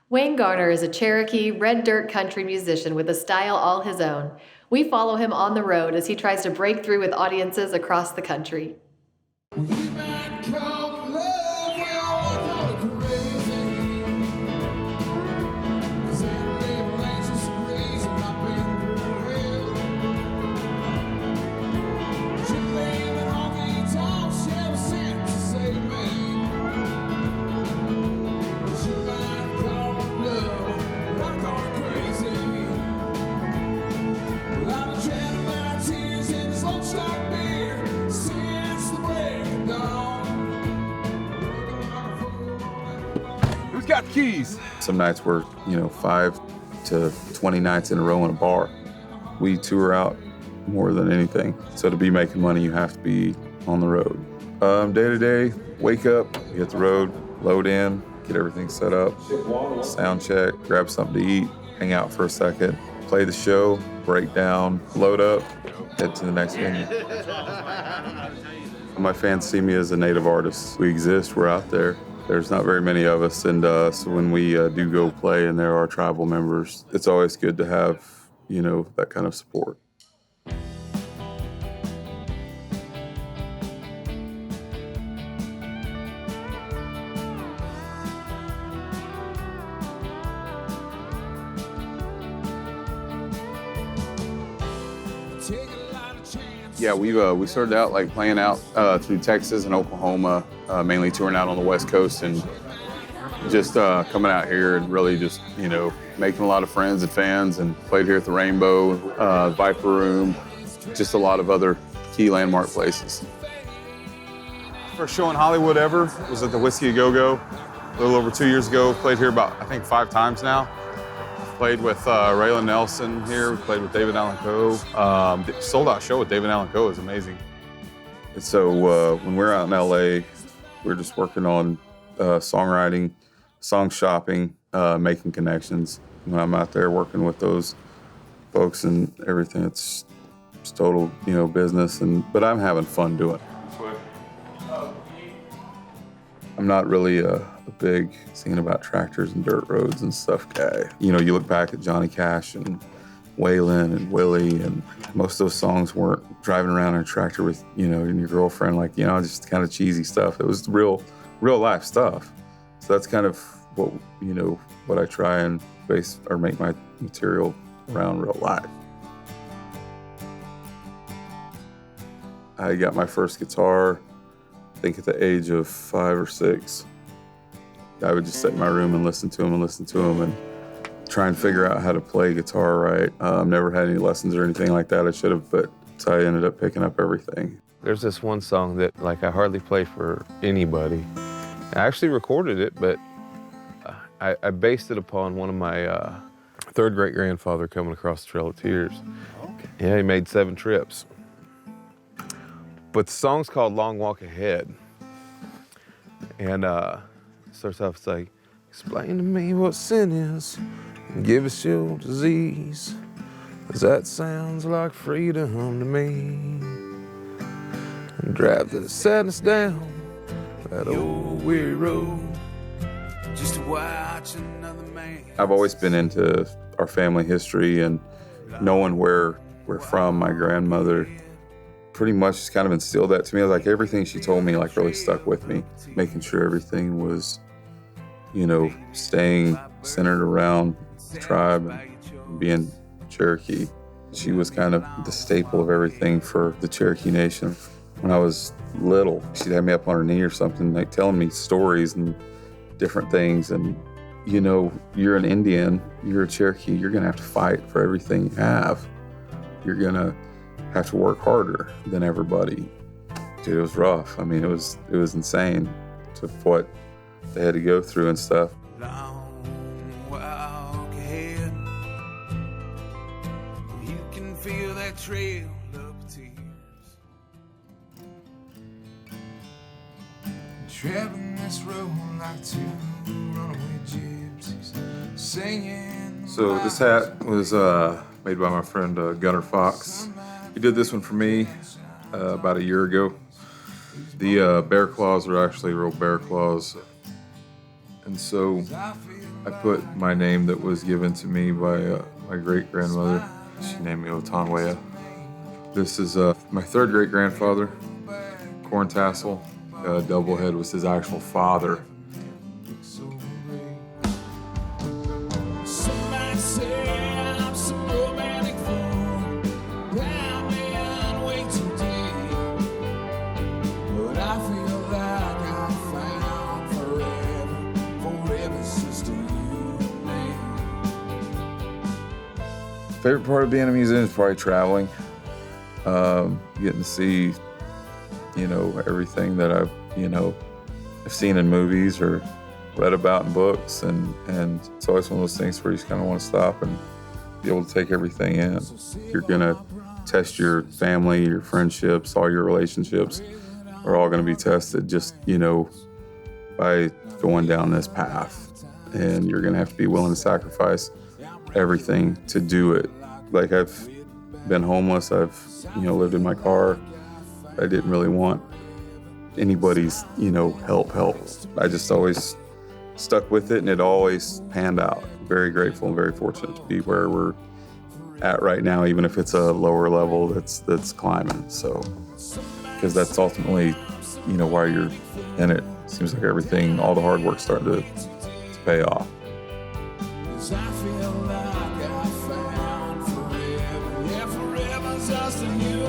Wayne Garner is a Cherokee, red dirt country musician with a style all his own. We follow him on the road as he tries to break through with audiences across the country. Who's got the keys? Some nights were, 5 to 20 nights in a row in a bar. We tour out more than anything. So to be making money, you have to be on the road. Day to day, wake up, hit the road, load in, get everything set up, sound check, grab something to eat, hang out for a second, play the show, break down, load up, head to the next venue. My fans see me as a native artist. We exist, we're out there. There's not very many of us, and so when we do go play and there are tribal members, it's always good to have, that kind of support. Yeah, we started out like playing out through Texas and Oklahoma, mainly touring out on the West Coast, and just coming out here and really just making a lot of friends and fans, and played here at the Rainbow, Viper Room, just a lot of other key landmark places. First show in Hollywood ever was at the Whiskey A Go Go a little over 2 years ago. Played here about I think 5 times now. Played with Raylan Nelson here. We played with David Allan Coe. Sold out show with David Allan Coe is amazing. And so when we're out in LA, we're just working on songwriting, song shopping, making connections. When I'm out there working with those folks and everything, it's total, business. But I'm having fun doing it. I'm not really a big singing about tractors and dirt roads and stuff guy. You look back at Johnny Cash and Waylon and Willie, and most of those songs weren't driving around in a tractor with, and your girlfriend, just kind of cheesy stuff. It was real life stuff. So that's kind of what, what I try and base or make my material around real life. I got my first guitar, I think at the age of 5 or 6. I would just sit in my room and listen to them and try and figure out how to play guitar right. Never had any lessons or anything like that. I should have, but so I ended up picking up everything. There's this one song that I hardly play for anybody. I actually recorded it, but I based it upon one of my third great-grandfather coming across the Trail of Tears. Okay. Yeah, he made 7 trips. But the song's called Long Walk Ahead. And starts off, it's like, explain to me what sin is, and give us your disease, 'cause that sounds like freedom to me. And drive the sadness down that old weary road, just to watch another man. I've always been into our family history and knowing where we're from. My grandmother pretty much just kind of instilled that to me. Like everything she told me really stuck with me, making sure everything was, staying centered around the tribe and being Cherokee. She was kind of the staple of everything for the Cherokee Nation. When I was little, she'd have me up on her knee or something, telling me stories and different things. And, you're an Indian, you're a Cherokee, you're gonna have to fight for everything you have. You're gonna have to work harder than everybody. Dude, it was rough. I mean, it was insane to what they had to go through and stuff. Long walk ahead. You can feel that trail of tears. Traveling this road like 2 runaway gypsies, singing. So this hat was made by my friend Gunner Fox. He did this one for me about a year ago. The bear claws are actually real bear claws. And so I put my name that was given to me by my great-grandmother. She named me Otanwea. This is my third great-grandfather, Corn Tassel. Doublehead was his actual father. Some might say I'm some romantic fool, down beyond way too deep. But I feel like I found forever's just you and me. Favorite part of being a musician is probably traveling, getting to see, everything that I've seen in movies or read about in books, and it's always one of those things where you just kind of want to stop and be able to take everything in. You're gonna test your family, your friendships, all your relationships are all gonna be tested just, by going down this path, and you're gonna have to be willing to sacrifice everything to do it. Like, I've been homeless, I've lived in my car. I didn't really want anybody's help. I just always stuck with it, and it always panned out. Very grateful and very fortunate to be where we're at right now, even if it's a lower level that's climbing. So, because that's ultimately why you're in it. Seems like everything, all the hard work's starting to pay off. 'Cause I feel like I found forever, yeah, forever's just in you.